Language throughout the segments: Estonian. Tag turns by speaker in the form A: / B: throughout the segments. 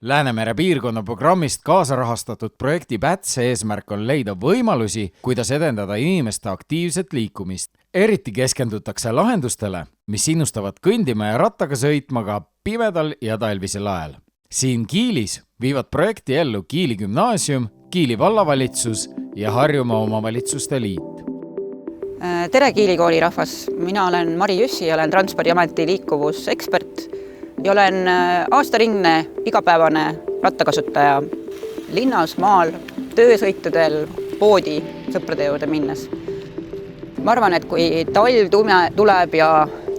A: Läänemere piirkonna programmist kaasarahastatud projekti PÄTS eesmärk on leida võimalusi, kuidas edendada inimeste aktiivset liikumist. Eriti keskendutakse lahendustele, mis innustavad kõndima ja rattaga sõitma ka pimedal ja talvisel ajal. Siin Kiilis viivad projekti ellu Kiili gümnaasium, Kiili vallavalitsus ja Harjumaa omavalitsuste liit.
B: Tere Kiili kooli rahvas! Mina olen Mari Jüssi ja olen Transpordiameti liikuvusekspert ja olen aastaringne igapäevane rattakasutaja linnas, maal, töösõitudel, poodi, sõprade juurde minnes. Ma arvan, et kui talv tuleb ja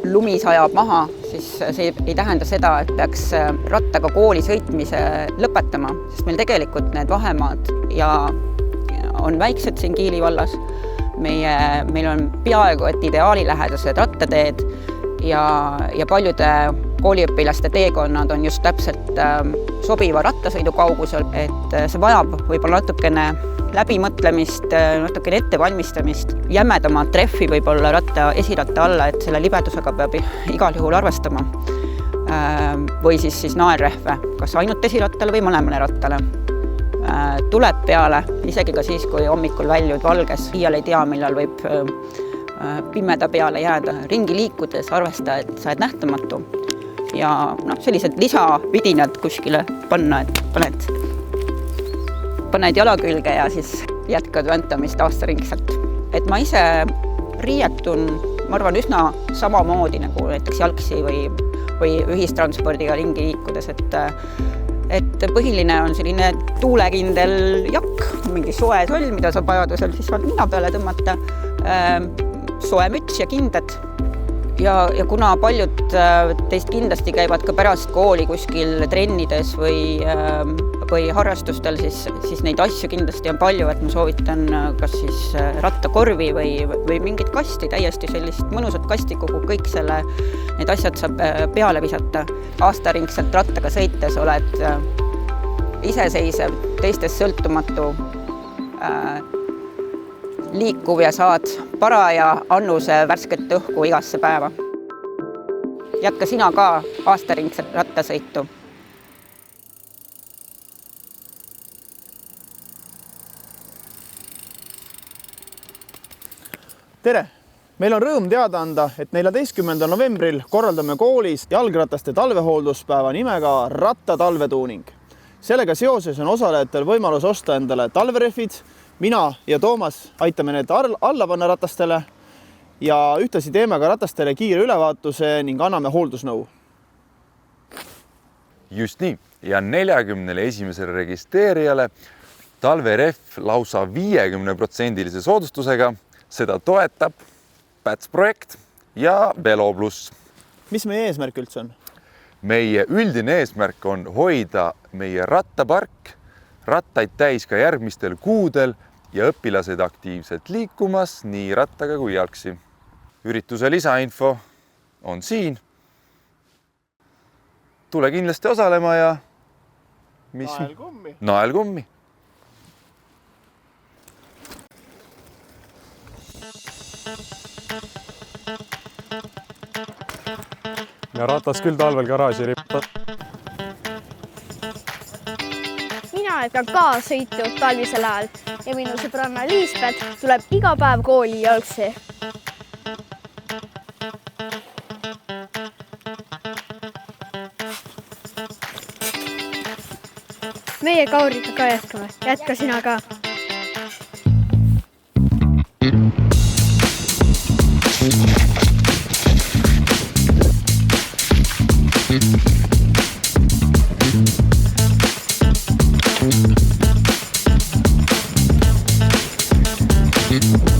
B: lumi sajab maha, siis see ei tähenda seda, et peaks rattaga kooli sõitmise lõpetama, sest meil tegelikult need vahemaad on väiksed siin Kiili vallas. Meil on peaaegu et ideaalilähedased rattateed ja paljude kooliõpilaste teekonnad on just täpselt sobiva rattasõidu kaugusel, et see vajab võib-olla natukene läbimõtlemist, natukene ettevalmistamist, jämedama treffi võib-olla esiratta alla, et selle libedusega peab igal juhul arvestama. Või siis naelrehve, kas ainult esirattale või mõlemale rattale. Tuleb peale, isegi ka siis, kui hommikul väljud valges. Iial ei tea, millal võib pimeda peale jääda. Ringi liikudes arvesta, et sa oled nähtamatu. Ja sellised lisavidinad kuskile panna, et paned jala külge ja siis jätkad väntamist aastaringselt. Et ma ise riietun, ma arvan, üsna samamoodi nagu näiteks jalgsi või ühistranspordiga ringi liikudes, et põhiline on selline tuulekindel jakk, mingi soe soll, mida saab vajadusel siis nina peale tõmmata, soe müts ja kindad. Ja kuna paljud teist kindlasti käivad ka pärast kooli kuskil trennides või harrastustel, siis neid asju kindlasti on palju, et ma soovitan kas siis rattakorvi või mingit kasti, täiesti sellist mõnusat kasti, kuhu kõik need asjad saab peale visata. Aastaringselt rattaga sõites oled iseseisev, teistest sõltumatu, liikuv ja saad paraja annuse värsket õhku igasse päeva. Jätka sina ka aastaringselt rattasõitu.
C: Tere! Meil on rõõm teada anda, et 14. novembril korraldame koolis jalgrataste talvehoolduspäeva nimega Ratta talvetuuning. Sellega seoses on osalejatel võimalus osta endale talverehvid. Mina ja Toomas aitame need alla panna ratastele ja ühtlasi teeme ka ratastele kiire ülevaatuse ning anname hooldusnõu.
D: Just nii. Ja 41. registreerijale talverehv lausa 50% soodustusega. Seda toetab PÄTS projekt ja Velo Plus.
C: Mis meie eesmärk üldse on?
D: Meie üldine eesmärk on hoida meie rattapark, rattaid täis ka järgmistel kuudel ja õpilased aktiivselt liikumas nii rattaga kui jalgsi. Ürituse lisainfo on siin. Tule kindlasti osalema ja nael kummi.
E: Ja ratas küll talvel garaaži rippa.
F: Mina jätkan ka sõitu talvisel ajal ja minu sõbranna Liisbeth tuleb iga päev kooli jalgsi. Meie Kauriga ka jätkame. Jätka sina ka.
G: Thank you.